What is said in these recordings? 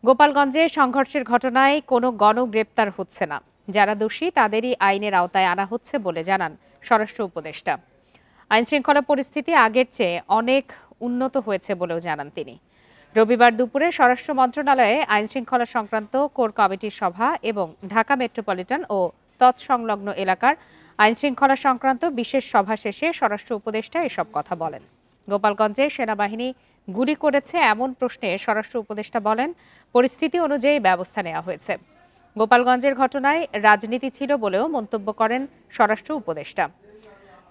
গোপালগঞ্জে সংঘর্ষের ঘটনায় কোনো গণগ্রেপ্তার হচ্ছে না। যারা দোষী তাদেরই আইনের আওতায় আনা হচ্ছে বলে জানান স্বরাষ্ট্র উপদেষ্টা। আইনশৃঙ্খলা পরিস্থিতি আগের চেয়ে অনেক উন্নত হয়েছে বলেও জানান তিনি। রবিবার দুপুরে স্বরাষ্ট্র মন্ত্রণালয়ে আইনশৃঙ্খলা সংক্রান্ত কোর কমিটির সভা এবং ঢাকা মেট্রোপলিটন ও তৎসংলগ্ন এলাকার আইনশৃঙ্খলা সংক্রান্ত বিশেষ সভা শেষে স্বরাষ্ট্র উপদেষ্টা এসব কথা বলেন। গোপালগঞ্জে সেনাবাহিনী গুলি করেছে এমন প্রশ্নে স্বরাষ্ট্র উপদেষ্টা বলেন, পরিস্থিতি অনুযায়ী ব্যবস্থা নেওয়া হয়েছে। গোপালগঞ্জের ঘটনায় রাজনীতি ছিল বলেও মন্তব্য করেন স্বরাষ্ট্র উপদেষ্টা।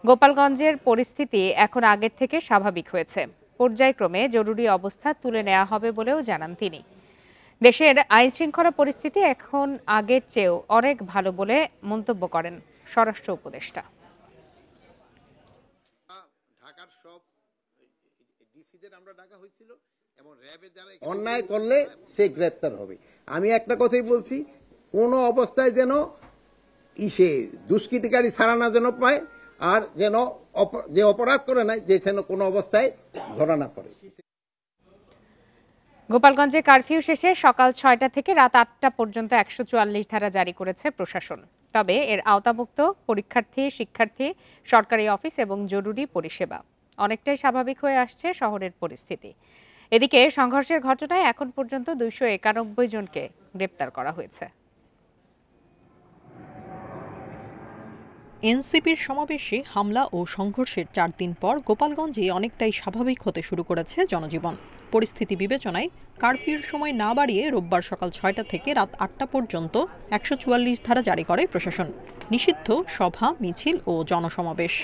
গোপালগঞ্জের পরিস্থিতি এখন আগের থেকে স্বাভাবিক হয়েছে। পর্যায়ক্রমে জরুরি অবস্থা তুলে নেওয়া হবে বলেও জানান তিনি। দেশের আইনশৃঙ্খলা পরিস্থিতি এখন আগের চেয়েও অনেক ভালো বলে মন্তব্য করেন স্বরাষ্ট্র উপদেষ্টা। অন্যায় করলে সে গ্রেপ্তার হবে। আমি একটা কথাই বলছি, কোন অবস্থায় যেন সে দুষ্কৃতিকারী ছাড়া না যেন পায়, আর যেন যে অপরাধ করে নাই যে যেন কোনো অবস্থায় ধরা না পড়ে। গোপালগঞ্জে কারফিউ শেষে সকাল ৬টা থেকে রাত ৮টা পর্যন্ত ১৪৪ ধারা জারি করেছে প্রশাসন। তবে এর আওতামুক্ত পরীক্ষার্থী, শিক্ষার্থী, সরকারি অফিস এবং জরুরি পরিষেবা। অনেকটাই স্বাভাবিক হয়ে আসছে শহরের পরিস্থিতি। এদিকে সংঘর্ষের ঘটনায় এখন পর্যন্ত ২৯১ জনকে গ্রেপ্তার করা হয়েছে। এনসিপির সমাবেশে হামলা ও সংঘর্ষের ৪ দিন পর গোপালগঞ্জে অনেকটাই স্বাভাবিক হতে শুরু করেছে জনজীবন। পরিস্থিতি বিবেচনায় কারফিউর সময় না বাড়িয়ে রোববার সকাল ৬টা থেকে রাত ৮টা পর্যন্ত ১৪৪ ধারা জারি করে প্রশাসন। নিষিদ্ধ সভা, মিছিল ও জনসমাবেশ।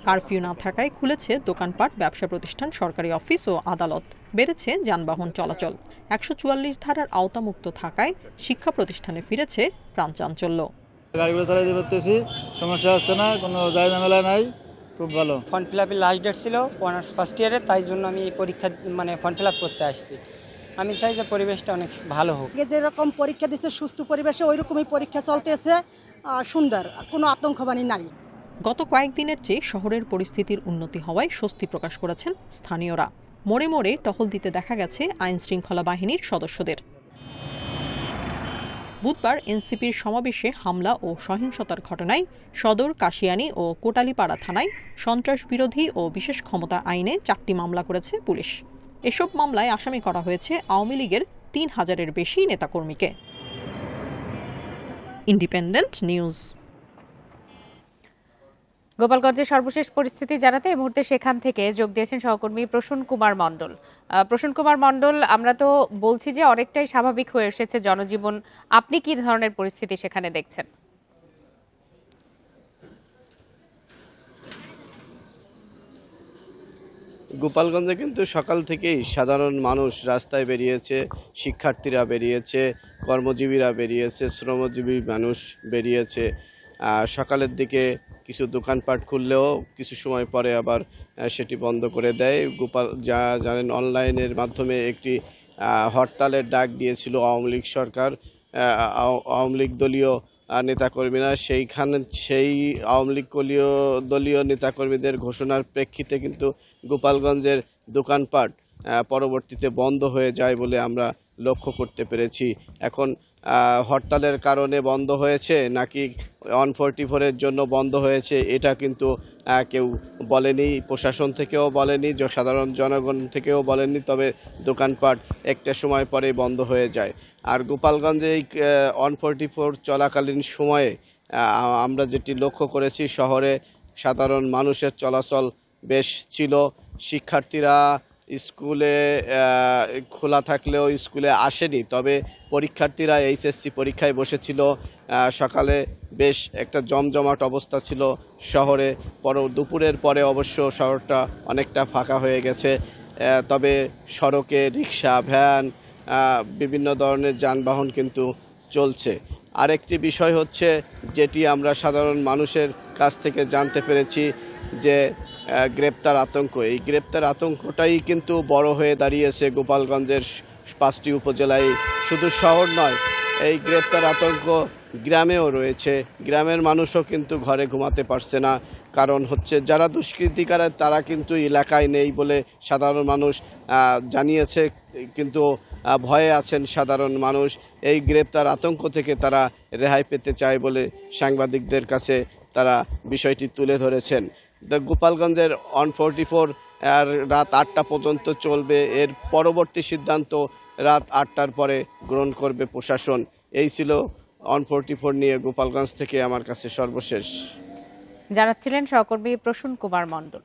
কারফিউ না থাকায় খুলেছে দোকানপাট, ব্যবসা প্রতিষ্ঠান, সরকারি অফিস ও আদালত। বেড়েছে যানবাহন চলাচল। ১৪৪ ধারার আওতামুক্ত থাকায় শিক্ষা প্রতিষ্ঠানে ফিরেছে প্রাণচাঞ্চল্য। গাড়িগুলো চালাতে পারতেছি, সমস্যা হচ্ছে না, কোনো দায় ঝামেলা নাই, খুব ভালো। ফর্ম ফিল আপের লাস্ট ডেট ছিল অনার্স ফার্স্ট ইয়ারে, তাই জন্য আমি এই পরীক্ষা ফর্ম ফিল আপ করতে আসছি। আমি চাই যে পরিবেশটা অনেক ভালো হোক। যেরকম পরীক্ষা দিচ্ছে সুস্থ পরিবেশে ওই রকমই পরীক্ষা চলতেছে, সুন্দর, কোনো আতঙ্কবাণী নাই। গত কয়েকদিনের চেয়ে শহরের পরিস্থিতির উন্নতি হওয়ায় স্বস্তি প্রকাশ করেছেন স্থানীয়রা। মোড়ে মোড়ে টহল দিতে দেখা গেছে আইন শৃঙ্খলা বাহিনীর সদস্যদের। বুধবার এনসিপির সমাবেশে হামলা ও সহিংসতার ঘটনায় সদর, কাশিয়ানী ও কোটালীপাড়া থানায় সন্ত্রাস বিরোধী ও বিশেষ ক্ষমতা আইনে ৪টি মামলা করেছে পুলিশ। এসব মামলায় আসামি করা হয়েছে আওয়ামী লীগের ৩,০০০-এর বেশি নেতাকর্মীকে। Independent news. গোপালগঞ্জের সর্বশেষ পরিস্থিতি জানাতে এই মুহূর্তে সেখান থেকে যোগ দিয়েছেন সহকর্মী প্রসূন কুমার মণ্ডল। প্রসূন কুমার মণ্ডল, আমরা তো বলছি যে অনেকটাই স্বাভাবিক হয়ে এসেছে জনজীবন, আপনি কি ধরনের পরিস্থিতি সেখানে দেখছেন? গোপালগঞ্জে কিন্তু সকাল থেকেই সাধারণ মানুষ রাস্তায় বেরিয়েছে, শিক্ষার্থীরা বেরিয়েছে, কর্মজীবীরা বেরিয়েছে, শ্রমজীবী মানুষ বেরিয়েছে। সকালের দিকে কিছু দোকানপাট খুললেও কিছু সময় পরে আবার সেটি বন্ধ করে দেয়। যা জানেন, অনলাইনের মাধ্যমে একটি হরতালের ডাক দিয়েছিল আওয়ামী লীগ সরকার, আওয়ামী লীগ দলীয় নেতাকর্মীরা। সেই আওয়ামী লীগ দলীয় নেতাকর্মীদের ঘোষণার প্রেক্ষিতে কিন্তু গোপালগঞ্জের দোকানপাট পরবর্তীতে বন্ধ হয়ে যায় বলে আমরা লক্ষ্য করতে পেরেছি। এখন হরতালের কারণে বন্ধ হয়েছে নাকি 144-এর জন্য বন্ধ হয়েছে এটা কিন্তু কেউ বলেনি, প্রশাসন থেকেও বলেনি, সাধারণ জনগণ থেকেও বলেনি। তবে দোকানপাট একটা সময় পরে বন্ধ হয়ে যায়। আর গোপালগঞ্জে এই 144 চলাকালীন সময়ে আমরা যেটি লক্ষ্য করেছি, শহরে সাধারণ মানুষের চলাচল বেশ ছিল। শিক্ষার্থীরা স্কুলে খোলা থাকলেও স্কুলে আসেনি, তবে পরীক্ষার্থীরা এইচএসসি পরীক্ষায় বসেছিল। সকালে বেশ একটা জমজমাট অবস্থা ছিল শহরে। দুপুরের পরে অবশ্য শহরটা অনেকটা ফাঁকা হয়ে গেছে। তবে সড়কে রিক্সা, ভ্যান, বিভিন্ন ধরনের যানবাহন কিন্তু চলছে। আরেকটি বিষয় হচ্ছে, যেটি আমরা সাধারণ মানুষের কাছ থেকে জানতে পেরেছি, যে গ্রেপ্তার আতঙ্ক। এই গ্রেপ্তার আতঙ্কটাই কিন্তু বড় হয়ে দাঁড়িয়েছে গোপালগঞ্জের 5টি উপজেলায়, শুধু শহর নয়, এই গ্রেপ্তার আতঙ্ক গ্রামেও রয়েছে। গ্রামের মানুষও কিন্তু ঘরে ঘুমাতে পারছে না, কারণ হচ্ছে যারা দুষ্কৃতিকারী তারা কিন্তু এলাকায় নেই বলে সাধারণ মানুষ জানিয়েছে, কিন্তু ভয়ে আছেন সাধারণ মানুষ। এই গ্রেপ্তার আতঙ্ক থেকে তারা রেহাই পেতে চায় বলে সাংবাদিকদের কাছে তারা বিষয়টি তুলে ধরেছেন। গোপালগঞ্জের 144 রাত 8টা পর্যন্ত চলবে, এর পরবর্তী সিদ্ধান্ত রাত 8টার পরে গ্রহণ করবে প্রশাসন। এই ছিল 144 নিয়ে গোপালগঞ্জ থেকে আমার কাছে সর্বশেষ। জানাচ্ছিলেন সহকর্মী প্রসূন কুমার মণ্ডল।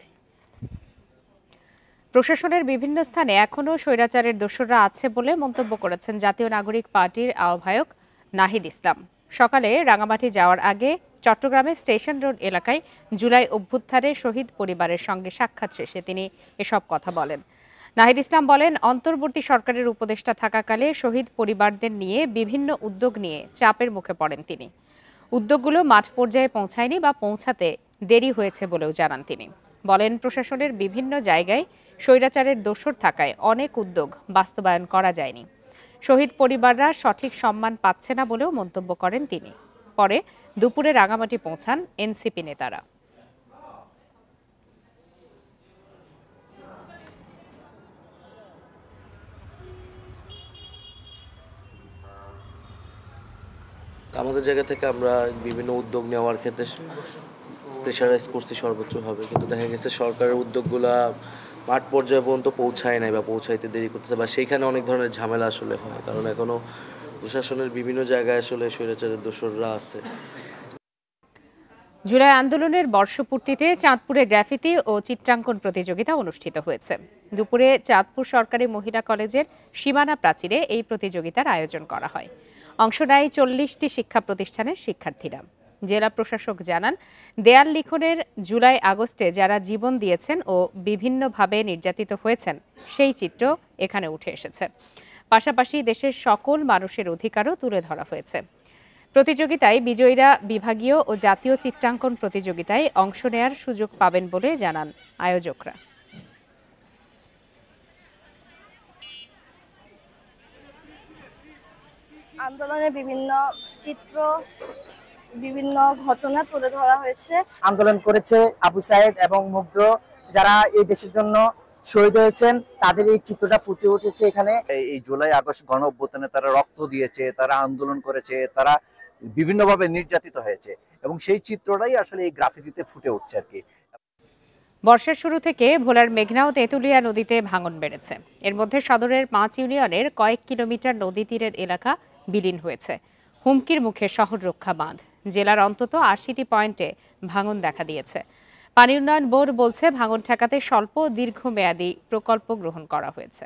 প্রশাসনের বিভিন্ন স্থানে এখনও স্বৈরাচারের দোসররা আছে বলে মন্তব্য করেছেন জাতীয় নাগরিক পার্টির আহ্বায়ক নাহিদ ইসলাম। সকালে রাঙামাটি যাওয়ার আগে চট্টগ্রামের স্টেশন রোড এলাকায় জুলাই অভ্যুত্থানে শহীদ পরিবারের সঙ্গে সাক্ষাৎ শেষে তিনি এসব কথা বলেন। নাহিদ ইসলাম বলেন, অন্তর্বর্তী সরকারের উপদেষ্টা থাকাকালে শহীদ পরিবারদের নিয়ে বিভিন্ন উদ্যোগ নিয়ে চাপের মুখে পড়েন তিনি। উদ্যোগগুলো মাঠ পর্যায়ে পৌঁছায়নি বা পৌঁছাতে দেরি হয়েছে বলেও জানান তিনি। বলেন, প্রশাসনের বিভিন্ন জায়গায় স্বৈরাচারের দোসর থাকায় অনেক উদ্যোগ বাস্তবায়ন করা যায়নি। শহীদ পরিবাররা সঠিক সম্মান পাচ্ছে না বলেও মন্তব্য করেন তিনি। পরে দুপুরে রাঙামাটি পৌঁছান এনসিপি নেতারা। আমাদের জায়গা থেকে আমরা বিভিন্ন উদ্যোগ নেওয়ার ক্ষেত্রে প্রেশারাইজ করছি সর্বোচ্চভাবে, কিন্তু দেখা গেছে সরকারের উদ্যোগগুলা মাঠ পর্যায়ে পর্যন্ত পৌঁছায় নাই বা পৌঁছাইতে দেরি করতেছে, বা সেইখানে অনেক ধরনের ঝামেলা আসলে হয়, কারণ এখনো প্রশাসনের বিভিন্ন জায়গায় আসলে স্বৈরাচারের দোসররা আছে। জুলাই আন্দোলনের বর্ষপূর্তিতে চাঁদপুরে গ্রাফিতি ও চিত্রাঙ্কন প্রতিযোগিতা অনুষ্ঠিত হয়েছে। দুপুরে চাঁদপুর সরকারি মহিলা কলেজের সীমানা প্রাচীরে এই প্রতিযোগিতার আয়োজন করা হয়। অংশ নেয় 40টি শিক্ষা প্রতিষ্ঠানের শিক্ষার্থীরা। জেলা প্রশাসক জানান, দেয়াল লিখনের জুলাই আগস্টে যারা জীবন দিয়েছেন ও বিভিন্নভাবে নির্যাতিত হয়েছেন সেই চিত্র এখানে উঠে এসেছে। পাশাপাশি দেশের সকল মানুষের অধিকারও তুলে ধরা হয়েছে। প্রতিযোগিতায় বিজয়ীরা বিভাগীয় ও জাতীয় চিত্রাঙ্কন প্রতিযোগিতায় অংশ নেয়ার সুযোগ পাবেন বলে জানান আয়োজকরা। আন্দোলনের বিভিন্ন চিত্র, বিভিন্ন ঘটনা তুলে ধরা হয়েছে। আন্দোলন করেছে আবু সাইদ এবং মুগ্ধ, যারা এই দেশের জন্য শহীদ হয়েছেন, তাদের এই চিত্রটা ফুটে উঠেছে এখানে। এই জুলাই আগস্ট গণ অভ্যুত্থানে তারা রক্ত দিয়েছে, তারা আন্দোলন করেছে, তারা বিভিন্নভাবে নির্যাতিত হয়েছে, এবং সেই চিত্রটাই আসলে এই গ্রাফিতিতে ফুটে উঠছে আর কি। বর্ষার শুরু থেকে ভোলার মেঘনা ও তেঁতুলিয়া নদীতে ভাঙন বেড়েছে। এর মধ্যে সদরের 5 ইউনিয়নের কয়েক কিলোমিটার নদী তীরের এলাকা বিলীন হয়েছে। হুমকির মুখে শহর রক্ষা বাঁধ। জেলার অন্তত 80টি পয়েন্টে ভাঙন দেখা দিয়েছে। পানি উন্নয়ন বোর্ড বলছে, ভাঙন ঠেকাতে স্বল্প ও দীর্ঘমেয়াদী প্রকল্প গ্রহণ করা হয়েছে।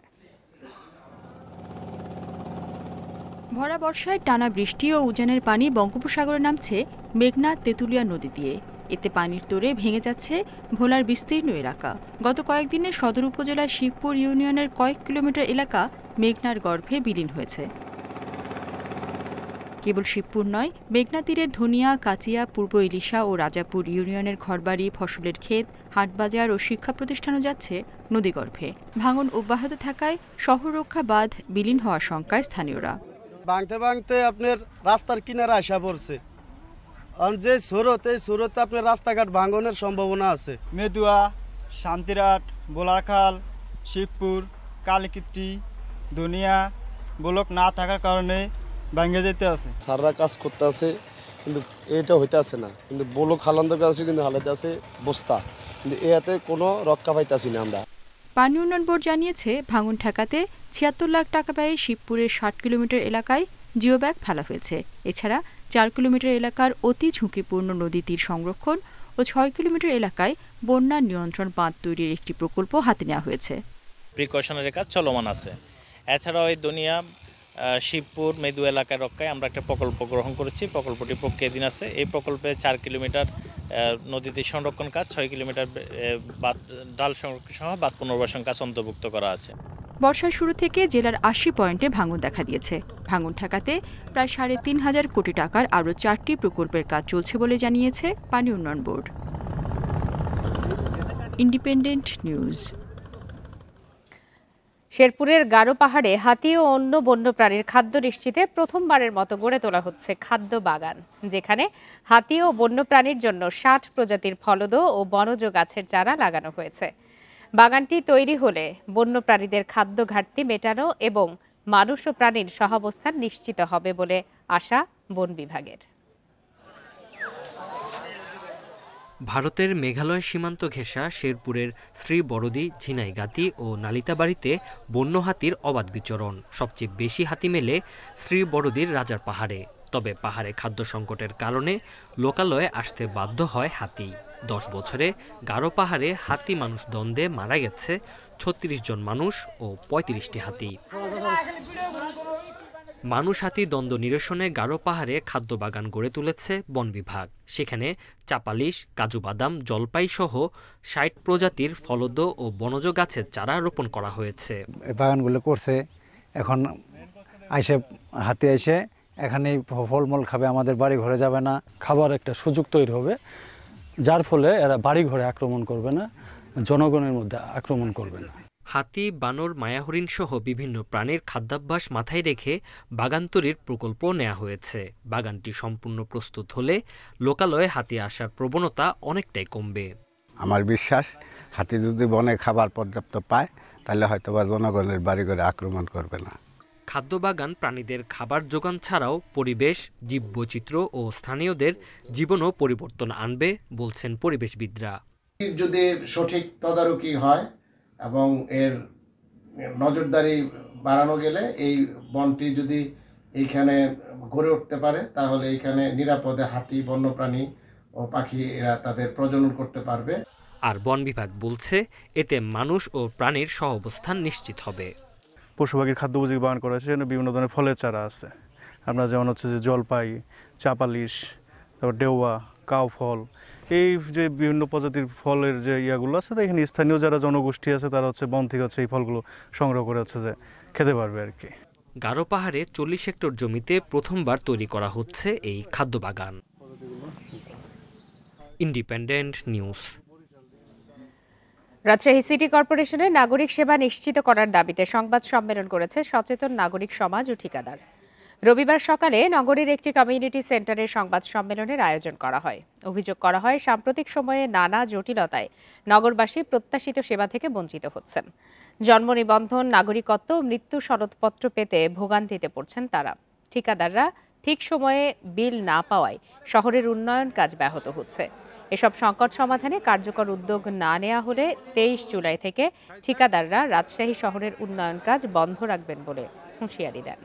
ভরা বর্ষায় টানা বৃষ্টি ও উজানের পানি বঙ্গোপসাগরে নামছে মেঘনা তেঁতুলিয়া নদী দিয়ে। এতে পানির তোড়ে ভেঙে যাচ্ছে ভোলার বিস্তীর্ণ এলাকা। গত কয়েকদিনে সদর উপজেলার শিবপুর ইউনিয়নের কয়েক কিলোমিটার এলাকা মেঘনার গর্ভে বিলীন হয়েছে। কেবল শিবপুর নয়, মেঘনা তীরের ধনিয়া, কাচিয়া, পূর্ব ইলিশা ও রাজাপুর ইউনিয়নের ঘরবাড়ি, ফসলের ক্ষেত, হাটবাজার ও শিক্ষা প্রতিষ্ঠানও যাচ্ছে নদীগর্ভে। ভাঙন অব্যাহত থাকায় শহর রক্ষা বাঁধ বিলীন হওয়ার শঙ্কায় স্থানীয়রা। ভাঙতে ভাঙতে আপনার রাস্তার কিনারে আসা পড়ছে, যে স্রোত, এই স্রোতে আপনার রাস্তাঘাট ভাঙনের সম্ভাবনা আছে। মেদুয়া, শান্তিরাট, বোলারখাল, শিবপুর, কালীকিত্রি, দুনিয়া ব্লক না থাকার কারণে ভাঙে যেতে আছে। সাররা কাজ করতে আছে, কিন্তু এটা হইতে আছে না, কিন্তু ব্লক হালান্তর কাছে কিন্তু হালাতে আছে বস্তা, কিন্তু এতে কোনো রক্ষা পাইতেছি না আমরা। পানি উন্নয়ন বোর্ড জানিয়েছে, ভাঙন ঠেকাতে 76 লাখ টাকা ব্যয়ে শিবপুরের 60 কিলোমিটার এলাকায় জিও ব্যাগ ফেলা হয়েছে। এছাড়া 4 কিলোমিটার এলাকার অতি ঝুঁকিপূর্ণ নদী তীর সংরক্ষণ ও 6 কিলোমিটার এলাকায় বন্যা নিয়ন্ত্রণ বাঁধ তৈরির একটি প্রকল্প হাতে নেওয়া হয়েছে। প্রিকশনারি কাজ চলমান আছে। এছাড়াও এই দুনিয়া, শিবপুর, মেদু এলাকার রক্ষায় আমরা একটা প্রকল্প গ্রহণ করেছি। প্রকল্পটি প্রক্রিয়াধীন আছে। এই প্রকল্পে 4 কিলোমিটার নদীতে সংরক্ষণ কাজ, 6 কিলোমিটার ডাল সংরক্ষণ সহ বাঁধ পুনর্বাসন কাজ অন্তর্ভুক্ত করা আছে। বর্ষার শুরু থেকে জেলার 80 পয়েন্টে ভাঙন দেখা দিয়েছে। ভাঙন ঠেকাতে প্রায় 3.5 কোটি টাকার আরও 4টি প্রকল্পের কাজ চলছে বলে জানিয়েছে পানি উন্নয়ন বোর্ড। Independent news. শেরপুরের গারো পাহাড়ে হাতি ও অন্য বন্যপ্রাণীর খাদ্য নিশ্চিতে প্রথমবারের মতো গড়ে তোলা হচ্ছে খাদ্য বাগান, যেখানে হাতি ও বন্যপ্রাণীর জন্য ৬০ প্রজাতির ফলদ ও বনজ গাছের চারা লাগানো হয়েছে। বাগানটি তৈরি হলে বন্যপ্রাণীদের খাদ্য ঘাটতি মেটানো এবং মানুষ ও প্রাণীর সহাবস্থান নিশ্চিত হবে বলে আশা বন বিভাগের। ভারতের মেঘালয় সীমান্ত ঘেঁষা শেরপুরের শ্রীবরদী, ঝিনাইগাতি ও নালিতাবাড়িতে বন্য হাতির অবাধ বিচরণ। সবচেয়ে বেশি হাতি মেলে শ্রীবরদীর রাজার পাহাড়ে। তবে পাহাড়ে খাদ্য সংকটের কারণে লোকালয়ে আসতে বাধ্য হয় হাতি। 10 বছরে গারো পাহাড়ে হাতি মানুষ দ্বন্দ্বে মারা গেছে 36 জন মানুষ ও 35টি হাতি। মানুষ হাতি দ্বন্দ্ব নিরসনে গারো পাহাড়ে খাদ্য বাগান গড়ে তুলেছে বন বিভাগ। সেখানে চাপালিশ, কাজু বাদাম, জলপাই সহ 60 প্রজাতির ফলদ ও বনজ গাছের চারা রোপণ করা হয়েছে। বাগানগুলো করছে, এখন আইসে হাতি এসে এখানে ফলমূল খাবে, আমাদের বাড়ি ঘরে যাবে না। খাবার একটা সুযোগ তৈরি হবে, যার ফলে এরা বাড়ি ঘরে আক্রমণ করবে না, জনগণের মধ্যে আক্রমণ করবে না। হাতি, বানর, মায়াহরিণ সহ বিভিন্ন প্রাণীর খাদ্যাভ্যাস মাথায় রেখে বাগান তৈরির প্রকল্প নেওয়া হয়েছে। বাগানটি সম্পূর্ণ প্রস্তুত হলে লোকালয়ে হাতি আসার প্রবণতা অনেকটাই কমবে। আমার বিশ্বাস, হাতি যদি বনে খাবার পর্যাপ্ত পায় তাহলে হয়তোবা জনগণের বাড়ি ঘরে আক্রমণ করবে না। খাদ্য বাগান প্রাণীদের খাবার যোগান ছাড়াও পরিবেশ, জীববৈচিত্র্য ও স্থানীয়দের জীবনও পরিবর্তন আনবে বলছেন পরিবেশবিদরা। যদি সঠিক তদারকি হয় এবং এর নজরদারি বাড়ানো গেলে এই বনটি যদি এইখানে গড়ে উঠতে পারে তাহলে এইখানে নিরাপদে হাতি, বন্যপ্রাণী ও পাখি এরা তাদের প্রজনন করতে পারবে। আর বন বিভাগ বলছে এতে মানুষ ও প্রাণীর সহাবস্থান নিশ্চিত হবে। পশু পাখির খাদ্য উপযোগী বাগান করা হয়েছে, সেখানে বিভিন্ন ধরনের ফলের চারা আছে। আপনার যেমন হচ্ছে যে জলপাই, চাপালিশ, তারপর ডেওয়া, কাউ ফল, এই যে বিভিন্ন প্রজাতির ফলের যে ইয়াগুলো আছে, এখানে স্থানীয় যারা জনগোষ্ঠী আছে তারা হচ্ছে বন থেকে হচ্ছে এই ফলগুলো সংগ্রহ করে হচ্ছে যে খেতে পারবে আর কি। গারো পাহাড়ে 40 হেক্টর জমিতে প্রথমবার তৈরি করা হচ্ছে এই খাদ্য বাগান। Independent news. রাজশাহী সিটি কর্পোরেশনের নাগরিক সেবা নিশ্চিত করার দাবিতে সংবাদ সম্মেলন করেছে সচেতন নাগরিক সমাজ ও ঠিকাদার। রবিবার সকালে নগরীর একটি কমিউনিটি সেন্টারে সংবাদ সম্মেলনের আয়োজন করা হয়। অভিযোগ করা হয়, সাম্প্রতিক সময়ে নানা জটিলতায় নগরবাসী প্রত্যাশিত সেবা থেকে বঞ্চিত হচ্ছেন। জন্ম নিবন্ধন, নাগরিকত্ব, মৃত্যু সনদপত্র পেতে ভোগান্তিতে পড়ছেন তারা। ঠিকাদাররা ঠিক সময়ে বিল না পাওয়ায় শহরের উন্নয়ন কাজ ব্যাহত হচ্ছে। এসব সংকট সমাধানে কার্যকর উদ্যোগ না নেওয়া হলে 23 জুলাই থেকে ঠিকাদাররা রাজশাহী শহরের উন্নয়ন কাজ বন্ধ রাখবেন বলে হুঁশিয়ারি দেন।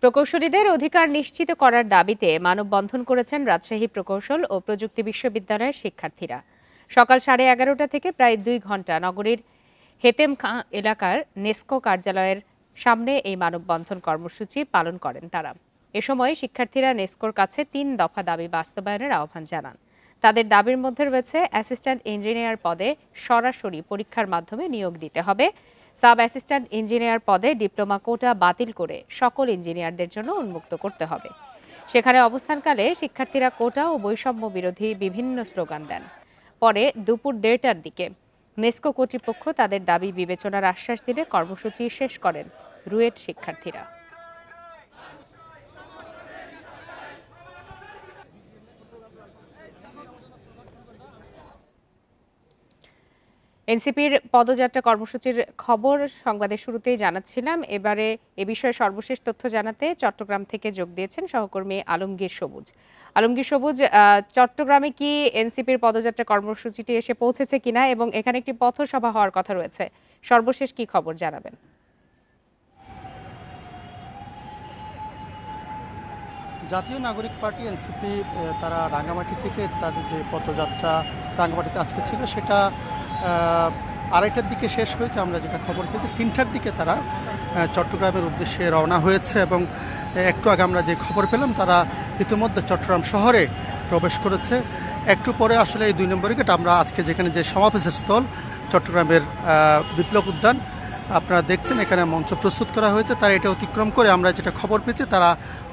প্রকৌশলীদের অধিকার নিশ্চিত করার দাবিতে মানববন্ধন করেছেন রাজশাহী প্রকৌশল ও প্রযুক্তি বিশ্ববিদ্যালয়ের শিক্ষার্থীরা। সকাল 11:30 থেকে প্রায় 2 ঘণ্টা নগরীর হেতেম খাঁ এলাকার নেসকো কার্যালয়ের সামনে এই মানববন্ধন কর্মসূচি পালন করেন তারা। এ সময় শিক্ষার্থীরা নেসকোর কাছে 3 দফা দাবি বাস্তবায়নের আহ্বান জানান। তাদের দাবির মধ্যে রয়েছে অ্যাসিস্ট্যান্ট ইঞ্জিনিয়ার পদে সরাসরি পরীক্ষার মাধ্যমে নিয়োগ দিতে হবে, সাব অ্যাসিস্ট্যান্ট ইঞ্জিনিয়ার পদে ডিপ্লোমা কোটা বাতিল করে সকল ইঞ্জিনিয়ারদের জন্য উন্মুক্ত করতে হবে। সেখানে অবস্থানকালে শিক্ষার্থীরা কোটা ও বৈষম্য বিরোধী বিভিন্ন স্লোগান দেন। পরে দুপুর 1:30টার দিকে নেসকো কর্তৃপক্ষ তাদের দাবি বিবেচনার আশ্বাস দিলে কর্মসূচি শেষ করেন রুয়েট শিক্ষার্থীরা। এনসিপির পদযাত্রা কর্মসূচির খবর সংবাদের শুরুতেই জানাচ্ছিলাম। এবারে এ বিষয়ে সর্বশেষ তথ্য জানাতে চট্টগ্রাম থেকে যোগ দিয়েছেন সহকর্মী আলমগীর সবুজ। আলমগীর সবুজ, চট্টগ্রামে কি এনসিপির পদযাত্রা কর্মসূচিটি এসে পৌঁছেছে কিনা এবং এখানে একটি পথসভা হওয়ার কথা রয়েছে, সর্বশেষ কি খবর জানাবেন? জাতীয় নাগরিক পার্টি এনসিপি তারা রাঙ্গামাটি থেকে তাদের যে পদযাত্রা রাঙ্গামাটিতে আজকে ছিল সেটা 2:30টার দিকে শেষ হয়েছে। আমরা যেটা খবর পেয়েছি 3টার দিকে তারা চট্টগ্রামের উদ্দেশ্যে রওনা হয়েছে এবং একটু আগে আমরা যে খবর পেলাম তারা ইতিমধ্যে চট্টগ্রাম শহরে প্রবেশ করেছে। একটু পরে আসলে এই 2 নম্বর গেট আমরা আজকে যেখানে যে সমাবেশের স্থল চট্টগ্রামের বিপ্লব উদ্যান আপনারা দেখছেন, এখানে মঞ্চ প্রস্তুত করা হয়েছে। তারা এটা অতিক্রম করে আমরা যেটা খবর পেয়েছি তারা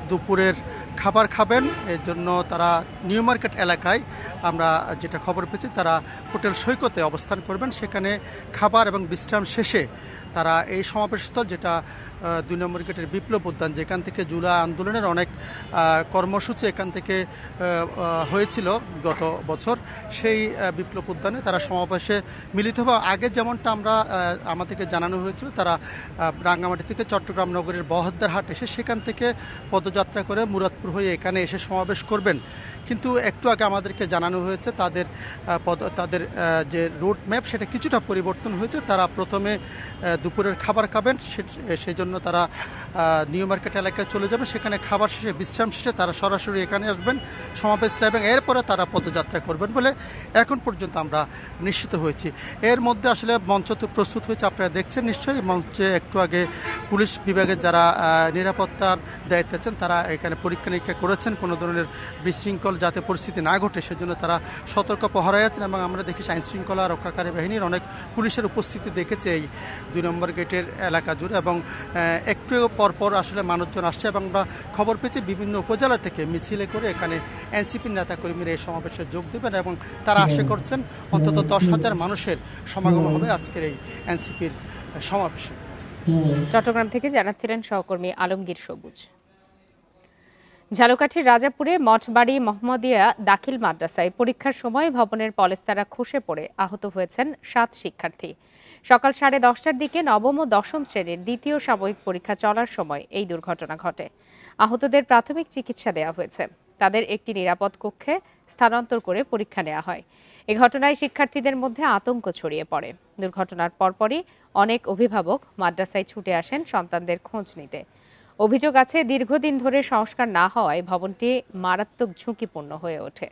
দুপুরের খাবার খাবেন। এর জন্য তারা নিউ মার্কেট এলাকায় আমরা যেটা খবর পেয়েছি তারা হোটেল সৈকতে অবস্থান করবেন। সেখানে খাবার এবং বিশ্রাম শেষে তারা এই সমাবেশস্থল, যেটা 2 নম্বর গেটের বিপ্লব উদ্যান, যেখান থেকে জুলাই আন্দোলনের অনেক কর্মসূচি এখান থেকে হয়েছিল গত বছর, সেই বিপ্লব উদ্যানে তারা সমাবেশে মিলিত হবে। আগে যেমনটা আমাদেরকে জানানো হয়েছিল, তারা রাঙ্গামাটি থেকে চট্টগ্রাম নগরের বহদ্দার হাট এসে সেখান থেকে পদযাত্রা করে মুরাদপুর হয়ে এখানে এসে সমাবেশ করবেন। কিন্তু একটু আগে আমাদেরকে জানানো হয়েছে তাদের যে রুট ম্যাপ সেটা কিছুটা পরিবর্তন হয়েছে। তারা প্রথমে দুপুরের খাবার খাবেন, সেই জন্য তারা নিউ মার্কেট এলাকায় চলে যাবে। সেখানে খাবার শেষে বিশ্রাম শেষে তারা সরাসরি এখানে আসবেন সমাবেশ, এবং এরপরে তারা পদযাত্রা করবেন বলে এখন পর্যন্ত আমরা নিশ্চিত হয়েছি। এর মধ্যে আসলে মঞ্চ তো প্রস্তুত হয়েছে, আপনারা দেখছেন নিশ্চয়ই। মঞ্চে একটু আগে পুলিশ বিভাগের যারা নিরাপত্তার দায়িত্বে আছেন তারা এখানে পরীক্ষা নিরীক্ষা করেছেন কোনো ধরনের বিশৃঙ্খল যাতে পরিস্থিতি না ঘটে সেজন্য তারা সতর্ক পহরায় আছেন। এবং আমরা দেখি আইন শৃঙ্খলা রক্ষাকারী বাহিনীর অনেক পুলিশের উপস্থিতি দেখেছে এই 2 নম্বর গেটের এলাকা জুড়ে, এবং একটু পরপর আসলে মানুষজন আসছে এবং আমরা খবর পেয়েছি বিভিন্ন উপজেলা থেকে মিছিলে করে এখানে এনসিপির নেতাকর্মীরা এই সমাবেশে যোগ দেবেন এবং তারা আশা করছেন অন্তত 10,000 মানুষের সমাগম হবে আজকের এই এনসিপির সমাবেশে। চট্টগ্রাম থেকে জানাচ্ছিলেন সহকর্মী আলমগীর সবুজ। ঝালকাঠির রাজাপুরে মঠবাড়ি মোহাম্মদিয়া দাখিল মাদ্রাসায় পরীক্ষার সময় ভবনের পলেস্তারা খসে পড়ে আহত হয়েছেন 7 শিক্ষার্থী। সকাল 10:30টার দিকে নবম ও দশম শ্রেণীর দ্বিতীয় সাময়িক পরীক্ষা চলার সময় এই দুর্ঘটনা ঘটে। আহতদের প্রাথমিক চিকিৎসা দেওয়া হয়েছে। তাদের একটি নিরাপদ কক্ষে স্থানান্তর করে পরীক্ষা নেওয়া হয়। এ ঘটনায় শিক্ষার্থীদের মধ্যে আতঙ্ক ছড়িয়ে পড়ে। দুর্ঘটনার পরপরই অনেক অভিভাবক মাদ্রাসায় ছুটে আসেন সন্তানদের খোঁজ নিতে। অভিযোগ আছে, দীর্ঘদিন ধরে সংস্কার না হওয়ায় ভবনটি মারাত্মক ঝুঁকিপূর্ণ হয়ে ওঠে।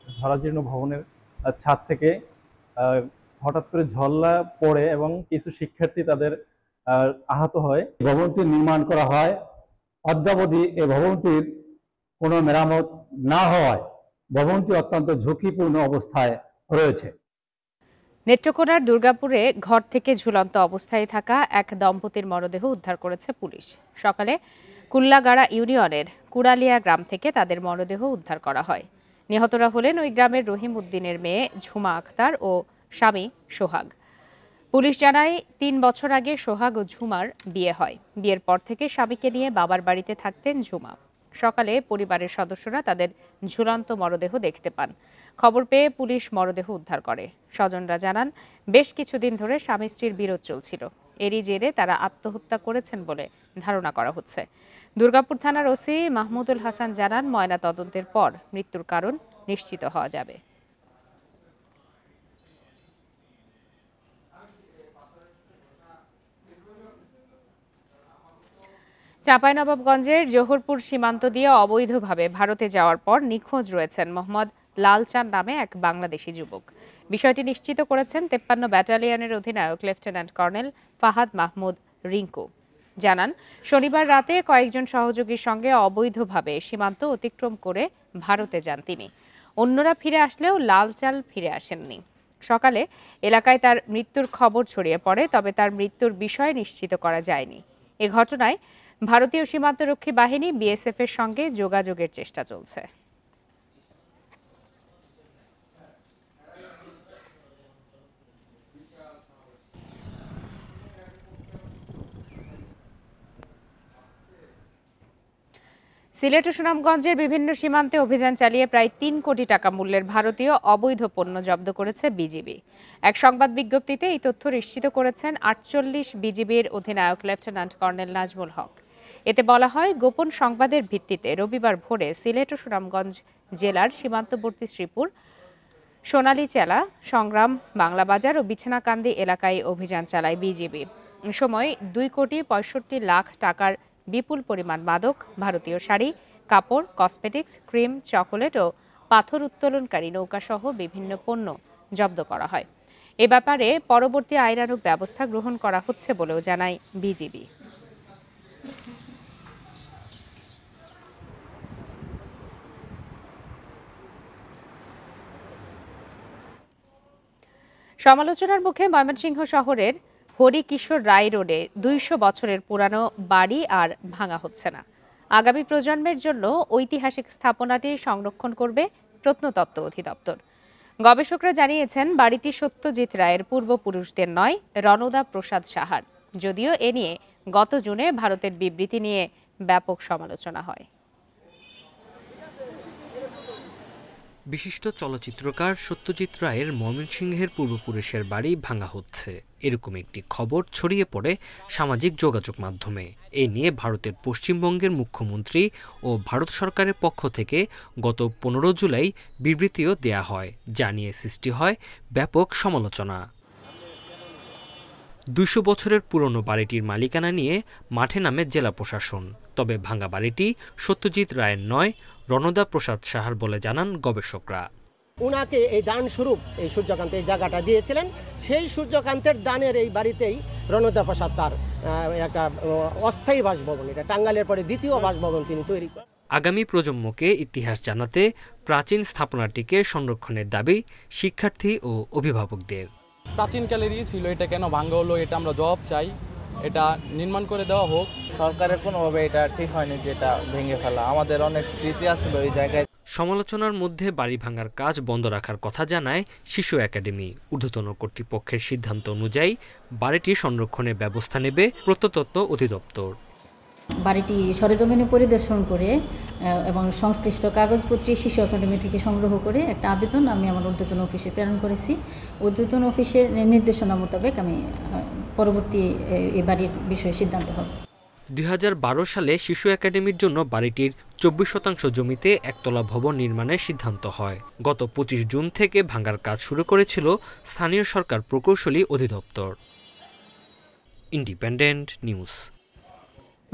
ঝরাজীর্ণ ভবনের ছাদ থেকে হঠাৎ করে ঝল্লা পড়ে এবং কিছু শিক্ষার্থী তাদের আহত হয়। ভবনটি নির্মাণ করা হয়, অদ্যাবধি এই ভবনটির কোনো মেরামত না হওয়ায় ভবনটি অত্যন্ত ঝুঁকিপূর্ণ অবস্থায় রয়েছে। নেত্রকোনার দুর্গাপুরে ঘর থেকে ঝুলন্ত অবস্থায় থাকা এক দম্পতির মরদেহ উদ্ধার করেছে পুলিশ। সকালে কুল্লাগাড়া ইউনিয়নের কুড়ালিয়া গ্রাম থেকে তাদের মরদেহ উদ্ধার করা হয়। নিহতরা হলেন ওই গ্রামের রহিম উদ্দিনের মেয়ে ঝুমা আক্তার ও স্বামী সোহাগ। পুলিশ জানায় 3 বছর আগে সোহাগ ও ঝুমার বিয়ে হয়। বিয়ের পর থেকে স্বামীকে নিয়ে বাবার বাড়িতে থাকতেন ঝুমা। সকালে পরিবারের সদস্যরা তাদের ঝুলন্ত মরদেহ দেখতে পান। খবর পেয়ে পুলিশ মরদেহ উদ্ধার করে। স্বজনরা জানান, বেশ কিছুদিন ধরে স্বামী স্ত্রীর বিরোধ চলছিল। এরই জেরে তারা আত্মহত্যা করেছেন বলে ধারণা করা হচ্ছে। দুর্গাপুর থানার ওসি মাহমুদুল হাসান জানান, ময়না তদন্তের পর মৃত্যুর কারণ নিশ্চিত হওয়া যাবে। চাঁপাইনবাবগঞ্জের জোহরপুর সীমান্ত দিয়ে অবৈধভাবে ভারতে যাওয়ার পর নিখোঁজ রয়েছেন মোহাম্মদ লালচাঁদ নামে এক বাংলাদেশি যুবক। বিষয়টি নিশ্চিত করেছেন 53 ব্যাটালিয়নের অধিনায়ক লেফটেন্যান্ট কর্নেল ফাহাদ মাহমুদ রিঙ্কু। জানান, শনিবার রাতে কয়েকজন সহযোগীর সঙ্গে অবৈধভাবে সীমান্ত অতিক্রম করে ভারতে যান তিনি। অন্যরা ফিরে আসলেও লালচাঁদ ফিরে আসেননি। সকালে এলাকায় তার মৃত্যুর খবর ছড়িয়ে পড়ে, তবে তার মৃত্যুর বিষয় নিশ্চিত করা যায়নি। এ ঘটনায় ভারতীয় সীমান্তরক্ষী বাহিনী বিএসএফ এর সঙ্গে যোগাযোগের চেষ্টা চলছে। সিলেট ও সুনামগঞ্জের বিভিন্ন সীমান্তে অভিযান চালিয়ে প্রায় 3 কোটি টাকা মূল্যের ভারতীয় অবৈধ পণ্য জব্দ করেছে বিজিবি। এক সংবাদ বিজ্ঞপ্তিতে এই তথ্য নিশ্চিত করেছেন 48 বিজিবির অধিনায়ক লেফটেন্যান্ট কর্নেল নাজমুল হক। এতে বলা হয়, গোপন সংবাদের ভিত্তিতে রবিবার ভোরে সিলেট ও সুনামগঞ্জ জেলার সীমান্তবর্তী শ্রীপুর, সোনালীচেলা, সংগ্রাম, বাংলাবাজার ও বিছানাকান্দি এলাকায় অভিযান চালায় বিজিবি। এ সময় 2,65,00,000 টাকার বিপুল পরিমাণ মাদক, ভারতীয় শাড়ি, কাপড়, কসমেটিক্স, ক্রিম, চকোলেট ও পাথর উত্তোলনকারী নৌকাসহ বিভিন্ন পণ্য জব্দ করা হয়। এ ব্যাপারে পরবর্তী আইনানুগ ব্যবস্থা গ্রহণ করা হচ্ছে বলেও জানায় বিজিবি। সমালোচনার মুখে ময়মনসিংহ শহরের হরিকিশোর রায় রোডে 200 বছরের পুরানো বাড়ি আর ভাঙা হচ্ছে না। আগামী প্রজন্মের জন্য ঐতিহাসিক স্থাপনাটি সংরক্ষণ করবে প্রত্নতত্ত্ব অধিদপ্তর। গবেষকরা জানিয়েছেন বাড়িটি সত্যজিৎ রায়ের পূর্বপুরুষদের নয়, রণদা প্রসাদ সাহার। যদিও এ নিয়ে গত জুনে ভারতের বিবৃতি নিয়ে ব্যাপক সমালোচনা হয়। বিশিষ্ট চলচ্চিত্রকার সত্যজিৎ রায়ের ময়মনসিংহের পূর্বপুরুষের বাড়ি ভাঙা হচ্ছে, এরকম একটি খবর ছড়িয়ে পড়ে সামাজিক যোগাযোগ মাধ্যমে। এ নিয়ে ভারতের পশ্চিমবঙ্গের মুখ্যমন্ত্রী ও ভারত সরকারের পক্ষ থেকে গত 15 জুলাই বিবৃতিও দেয়া হয়, যা নিয়ে সৃষ্টি হয় ব্যাপক সমালোচনা। 200 বছরের পুরনো বাড়িটির মালিকানা নিয়ে মাঠে নামে জেলা প্রশাসন। তবে ভাঙা বাড়িটি সত্যজিৎ রায়ের নয়, রণদা প্রসাদ সাহার বলে জানান গবেষকরা। উনাকে এই দান স্বরূপ এই সূর্যকান্ত এই জায়গাটা দিয়েছিলেন, সেই সূর্যকান্তের দানের এই বাড়িতেই রণদা প্রসাদ তার একটা অস্থায়ী বাসভবন, এটা টাঙ্গাইলের পরে দ্বিতীয় বাসভবন তিনি তৈরি করেন। আগামী প্রজন্মকে ইতিহাস জানাতে প্রাচীন স্থাপনাটিকে সংরক্ষণের দাবি শিক্ষার্থী ও অভিভাবকদের। প্রাচীনকালেরই ছিল, এটা কেন ভাঙ্গা হলো এটা আমরা জবাব চাই, এটা নির্মাণ করে দেওয়া হোক। সরকারের কোনোভাবে এটা ঠিক হয়নি যেটা ভেঙে ফেলা, আমাদের অনেক স্মৃতি আসলে ওই জায়গায়। সমালোচনার মধ্যে বাড়ি ভাঙার কাজ বন্ধ রাখার কথা জানায় শিশু একাডেমি। ঊর্ধ্বতন কর্তৃপক্ষের সিদ্ধান্ত অনুযায়ী বাড়িটি সংরক্ষণের ব্যবস্থা নেবে প্রত্নতত্ত্ব অধিদপ্তর। বাড়িটি সরেজমিনে পরিদর্শন করে এবং সংশ্লিষ্ট কাগজপত্র শিশু একাডেমি থেকে সংগ্রহ করে একটা আবেদন আমি আমার ঊর্ধ্বতন অফিসে প্রেরণ করেছি। ঊর্ধ্বতন অফিসের নির্দেশনা মোতাবেক আমি পরবর্তী এই বাড়ির বিষয়ে সিদ্ধান্ত হব। 2012 সালে শিশু একাডেমির জন্য বাড়িটির 24% জমিতে একতলা ভবন নির্মাণের সিদ্ধান্ত হয়। গত 25 জুন থেকে ভাঙার কাজ শুরু করেছিল স্থানীয় সরকার প্রকৌশলী অধিদপ্তর। Independent news.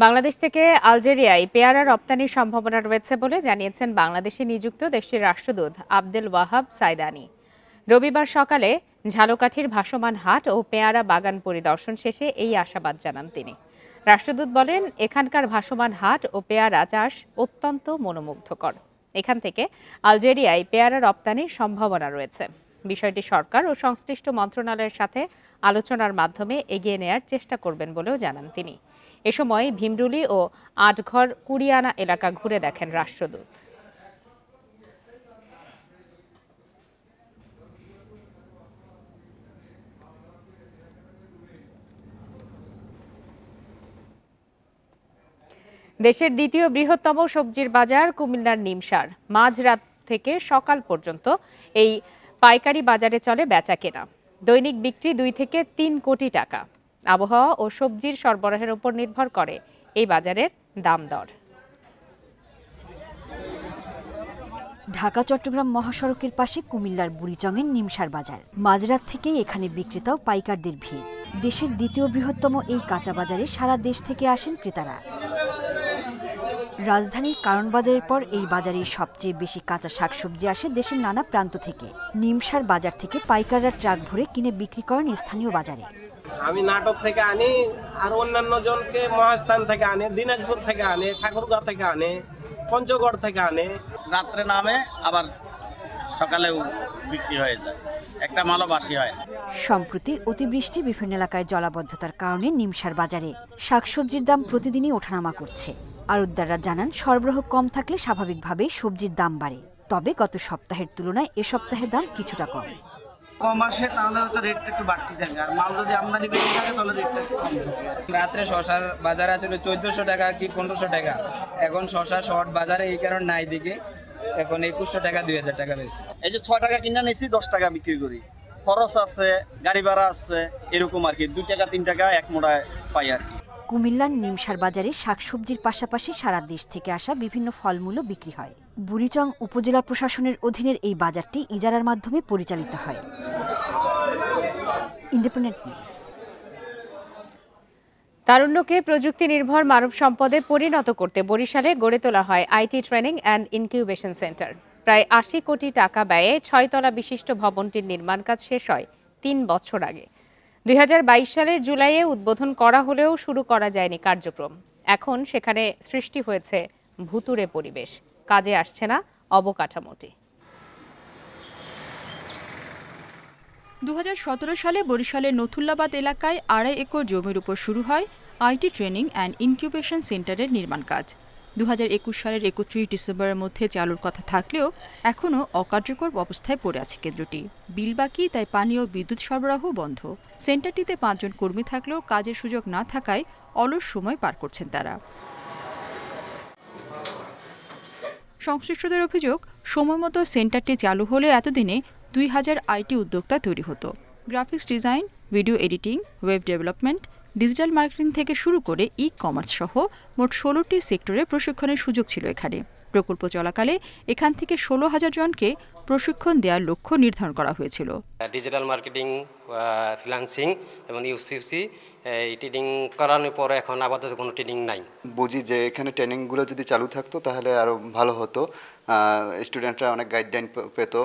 বাংলাদেশ থেকে আলজেরিয়ায় পেয়ারা রপ্তানির সম্ভাবনা রয়েছে বলে জানিয়েছেন বাংলাদেশে নিযুক্ত দেশটির রাষ্ট্রদূত আব্দুল ওয়াহাব সাইদানি। রবিবার সকালে ঝালকাঠির ভাসমান হাট ও পেয়ারা বাগান পরিদর্শন শেষে এই আশাবাদ জানান তিনি। রাষ্ট্রদূত বলেন, এখানকার ভাসমান হাট ও পেয়ারা চাষ অত্যন্ত মনোমুগ্ধকর। এখান থেকে আলজেরিয়ায় পেয়ারা রপ্তানির সম্ভাবনা রয়েছে। বিষয়টি সরকার ও সংশ্লিষ্ট মন্ত্রণালয়ের সাথে আলোচনার মাধ্যমে এগিয়ে নেয়ার চেষ্টা করবেন বলেও জানান তিনি। এ সময় ভীমরুলি ও আটঘর কুড়িয়ানা এলাকা ঘুরে দেখেন রাষ্ট্রদূত। দেশের দ্বিতীয় বৃহত্তম সবজির বাজার কুমিল্লার নিমসার। মাঝরাত থেকে সকাল পর্যন্ত এই পাইকারি বাজারে চলে বেচাকেনা। দৈনিক বিক্রি 2 থেকে 3 কোটি টাকা। আবহাওয়া ও সবজির সরবরাহের উপর নির্ভর করে এই বাজারের দাম দর। ঢাকা চট্টগ্রাম মহাসড়কের পাশে কুমিল্লার বুড়িচংয়ের নিমসার বাজার। মাঝরাত থেকেই এখানে বিক্রেতা ও পাইকারদের ভিড়। দেশের দ্বিতীয় বৃহত্তম এই কাঁচা বাজারে সারা দেশ থেকে আসেন ক্রেতারা। রাজধানীর কারণ বাজারের পর এই বাজারে সবচেয়ে বেশি কাঁচা শাকসবজি আসে দেশের নানা প্রান্ত থেকে। নিমসার বাজার থেকে পাইকাররা ট্রাক ভরে কিনে বিক্রি করেন স্থানীয় বাজারে। আমি নাটক থেকে আনি, আর অন্যান্য জনকে মহাস্থান থেকে আনে, দিনাজপুর থেকে আনে, ঠাকুরগাঁও থেকে আনে, পঞ্চগড় থেকে আনে। রাত্রে নামে আবার সকালেও বিক্রি হয়ে যায়, একটা মালও বাসি হয়। সম্প্রতি অতিবৃষ্টি বিভিন্ন এলাকায় জলাবদ্ধতার কারণে নিমসার বাজারে শাকসবজির দাম প্রতিদিনই ওঠানামা করছে। আড়তদাররা জানান, সরবরাহ কম থাকলে স্বাভাবিকভাবেই সবজির দাম বাড়ে। তবে গত সপ্তাহের তুলনায় এ সপ্তাহে দাম কিছুটা কম। কম আসে তাহলে হয়তো রেটটা একটু বাড়তি থাকে, আর মাল যদি আমদানি বেশি থাকে তাহলে রেটটা একটু কম থাকে। রাত্রে শশার বাজার আসলে 1400 টাকা কি 1500 টাকা। এখন শশা শর্ট বাজারে এই কারণ নাই দিকে, এখন 2100 টাকা 2000 টাকা বেশি। এই যে 6 টাকা কিনা নিচ্ছি 10 টাকা বিক্রি করি, খরচ আছে, গাড়ি ভাড়া আছে, এরকম আর কি। 2 টাকা 3 টাকা এক মোড়ায় পাই আর কি। কুমিল্লার নিমসার বাজারে শাকসবজির পাশাপাশি সারা দেশ থেকে আসা বিভিন্ন ফলমূলও বিক্রি হয়। বুড়িচং উপজেলা প্রশাসনের অধীনের এই বাজারটি ইজারার মাধ্যমে পরিচালিত হয়। Independent news. তারুণ্যকে প্রযুক্তি নির্ভর মানব সম্পদে পরিণত করতে বরিশালে গড়ে তোলা হয় IT training and incubation centre. প্রায় 80 কোটি টাকা ব্যয়ে 6 তলা বিশিষ্ট ভবনটির নির্মাণ কাজ শেষ হয় 3 বছর আগে। 2022 সালের জুলাইয়ে উদ্বোধন করা হলেও শুরু করা যায়নি কার্যক্রম। এখন সেখানে সৃষ্টি হয়েছে ভুতুড়ে পরিবেশ, কাজে আসছে না অবকাঠামোটি। 2017 সালে বরিশালের নথুল্লাবাদ এলাকায় 2.5 একর জমির উপর শুরু হয় আইটি ট্রেনিং অ্যান্ড ইনকিউবেশন সেন্টারের নির্মাণ কাজ। 2021 সালের 31 ডিসেম্বরের মধ্যে চালুর কথা থাকলেও এখনও অকার্যকর অবস্থায় পড়ে আছে কেন্দ্রটি। বিল বাকি, তাই পানি ও বিদ্যুৎ সরবরাহ বন্ধ। সেন্টারটিতে 5 জন কর্মী থাকলেও কাজের সুযোগ না থাকায় অলস সময় পার করছেন তারা। সংশ্লিষ্টদের অভিযোগ, সময়মতো সেন্টারটি চালু হলে এতদিনে 2000 আইটি উদ্যোক্তা তৈরি হতো। Graphics design, video editing, web development, digital marketing থেকে শুরু করে ই-কমার্স সহ মোট 16টি সেক্টরে প্রশিক্ষণের সুযোগ ছিল এখানে। প্রকল্প চলাকালে এখান থেকে 16,000 জনকে প্রশিক্ষণ দেওয়ার লক্ষ্য নির্ধারণ করা হয়েছিল। ডিজিটাল মার্কেটিং, ফ্রিল্যান্সিং এবং ইউসিসি এই ট্রেনিং করানোর পরে এখন আপাতত কোনো ট্রেনিং নাই। বুঝি যে এখানে ট্রেনিংগুলো যদি চালু থাকতো তাহলে আরও ভালো হতো, স্টুডেন্টরা অনেক গাইডলাইন পেত।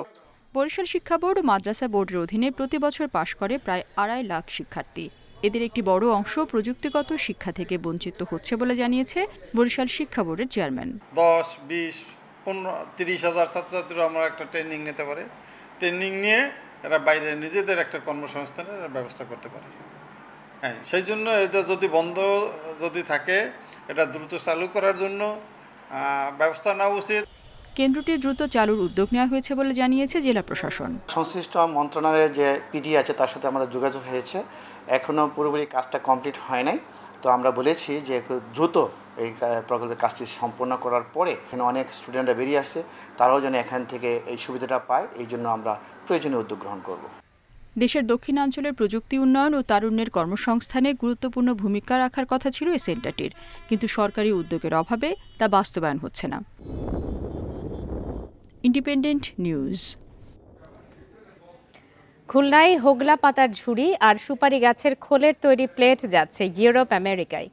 বরিশাল শিক্ষা বোর্ড ও মাদ্রাসা বোর্ডের অধীনে প্রতি বছর পাশ করে প্রায় 2.5 লাখ শিক্ষার্থী। এদের একটি বড় অংশ প্রযুক্তিগত শিক্ষা থেকে বঞ্চিত হচ্ছে বলে জানিয়েছে বরিশাল শিক্ষা বোর্ডের চেয়ারম্যান। 10, 20, 15, 30 হাজার ছাত্রছাত্রীরা আমরা একটা ট্রেনিং নিতে পারে। ট্রেনিং নিয়ে এরা বাইরে নিজেদের একটা কর্মসংস্থানের ব্যবস্থা করতে পারে। হ্যাঁ, সেই জন্য এটা যদি বন্ধ থাকে, এটা দ্রুত চালু করার জন্য ব্যবস্থা নেওয়া উচিত। কেন্দ্রটি দ্রুত চালুর উদ্যোগ নেওয়া হয়েছে বলে জানিয়েছে জেলা প্রশাসন। সংশ্লিষ্ট মন্ত্রণালয়ের যে পিডি আছে তার সাথে আমাদের যোগাযোগ হয়েছে, এখনও পুরোপুরি কাজটা কমপ্লিট হয় নাই। তো আমরা বলেছি যে দ্রুত এই প্রকল্পের কাজটি সম্পন্ন করার পরে এখানে অনেক স্টুডেন্টরা বেরিয়ে আসছে, তারাও যেন এখান থেকে এই সুবিধাটা পায়, এই জন্য আমরা প্রয়োজনীয় উদ্যোগ গ্রহণ করব। দেশের দক্ষিণাঞ্চলের প্রযুক্তি উন্নয়ন ও তারুণ্যের কর্মসংস্থানে গুরুত্বপূর্ণ ভূমিকা রাখার কথা ছিল এই সেন্টারটির, কিন্তু সরকারি উদ্যোগের অভাবে তা বাস্তবায়ন হচ্ছে না। Independent news. খুলনায় হোগলা পাতার ঝুড়ি আর সুপারি গাছের খোলের তৈরি প্লেট যাচ্ছে ইউরোপ আমেরিকায়।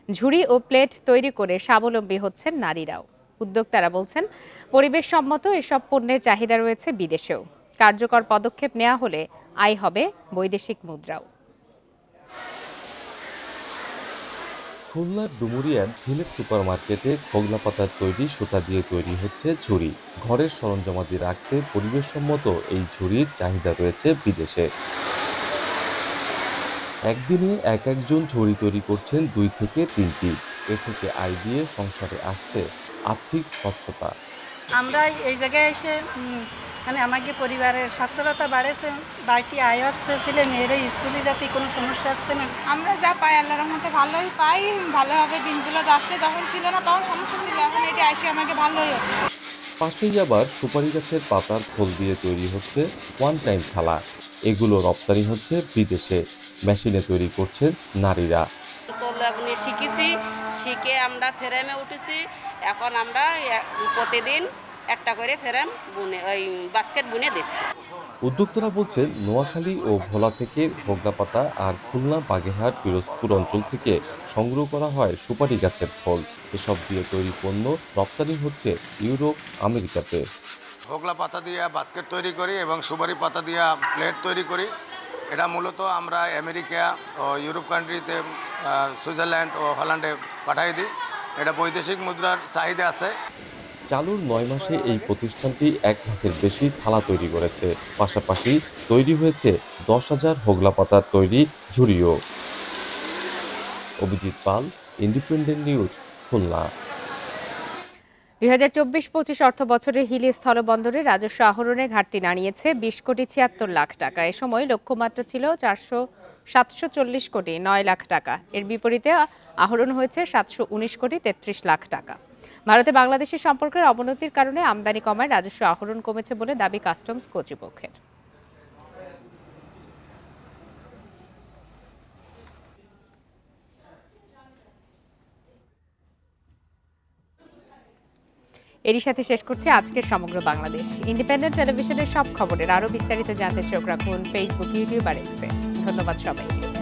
ঝুড়ি ও প্লেট তৈরি করে স্বাবলম্বী হচ্ছেন নারীরাও। উদ্যোক্তারা বলছেন, পরিবেশ সম্মত এসব পণ্যের চাহিদা রয়েছে বিদেশেও। কার্যকর পদক্ষেপ নেওয়া হলে আয় হবে বৈদেশিক মুদ্রাও। খুলনার ডুমুরিয়ার ভিলেজ সুপার মার্কেটে হোগলা পাতার তৈরি সুতা দিয়ে তৈরি হচ্ছে ঝুড়ি। ঘরের সরঞ্জামাদি রাখতে পরিবেশসম্মত এই ঝুড়ির চাহিদা রয়েছে বিদেশে। একদিনে একজন ঝুড়ি তৈরি করছেন 2 থেকে 3টি। এ থেকে আয় দিয়ে সংসারে আসছে আর্থিক স্বচ্ছতা। আমরা এই জায়গায় এসে মানে আমাকে পরিবারের স্বাস্থ্যতা বাড়েছে, বাড়িটি আয় আসছে, ছেলে মেয়েরা স্কুলে যাতে কোনো সমস্যা আসছে না। আমরা যা পাই আল্লাহর মধ্যে ভালোই পাই, ভালোভাবে দিনগুলো যাচ্ছে। তখন ছিল না, তখন সমস্যা ছিল, এখন এটি আসে আমাকে ভালোই আসছে। পাশেই আবার সুপারি গাছের পাতার খোল দিয়ে তৈরি হচ্ছে ওয়ান টাইম থালা। এগুলো রপ্তানি হচ্ছে বিদেশে। মেশিনে তৈরি করছেন নারীরা। শিখেছি, শিখে আমরা ফ্রেমে উঠেছি। এখন আমরা প্রতিদিন একটা করে ফ্রেম বুনে ওই বাস্কেট বুনে দিচ্ছি। উদ্যোক্তারা বলছেন, নোয়াখালী ও ভোলা থেকে হোগলা পাতা আর খুলনা, বাগেরহাট, পিরোজপুর অঞ্চল থেকে সংগ্রহ করা হয় সুপারি গাছের ফল। এসব দিয়ে তৈরি পণ্য রপ্তানি হচ্ছে ইউরোপ, আমেরিকাতে। হোগলা পাতা দিয়ে বাস্কেট তৈরি করি এবং সুপারি পাতা দিয়ে প্লেট তৈরি করি। এটা মূলত আমরা আমেরিকা ও ইউরোপ কান্ট্রিতে, সুইজারল্যান্ড ও হল্যান্ডে পাঠাই দিই। এটা বৈদেশিক মুদ্রার চাহিদা আছে। চালুর 9 মাসে এই প্রতিষ্ঠানটি 1 লাখের বেশি থালা তৈরি করেছে। পাশাপাশি তৈরি হয়েছে 10,000 হোগলা পাতার তৈরি ঝুড়িও। অভিজিৎ পাল, ইন্ডিপেন্ডেন্ট নিউজ, খুলনা। 2024-25 অর্থ বছরে হিলি স্থলবন্দরে রাজস্ব আহরণে ঘাটতি দাঁড়িয়েছে 20 কোটি 76 লাখ টাকা। এ সময় লক্ষ্যমাত্রা ছিল 740 কোটি 9 লাখ টাকা। এর বিপরীতে আহরণ হয়েছে 719 কোটি 33 লাখ টাকা। ভারতে বাংলাদেশের সম্পর্কের অবনতির কারণে আমদানি কমায় রাজস্ব আহরণ কমেছে বলে দাবি কাস্টমস কর্তৃপক্ষের। এরই সাথে শেষ করছে আজকের সমগ্র বাংলাদেশ। ইন্ডিপেন্ডেন্ট টেলিভিশনের সব খবরের আরো বিস্তারিত জানতে চোখ রাখুন ফেসবুক, ইউটিউব আর এক্সে। ধন্যবাদ সবাইকে।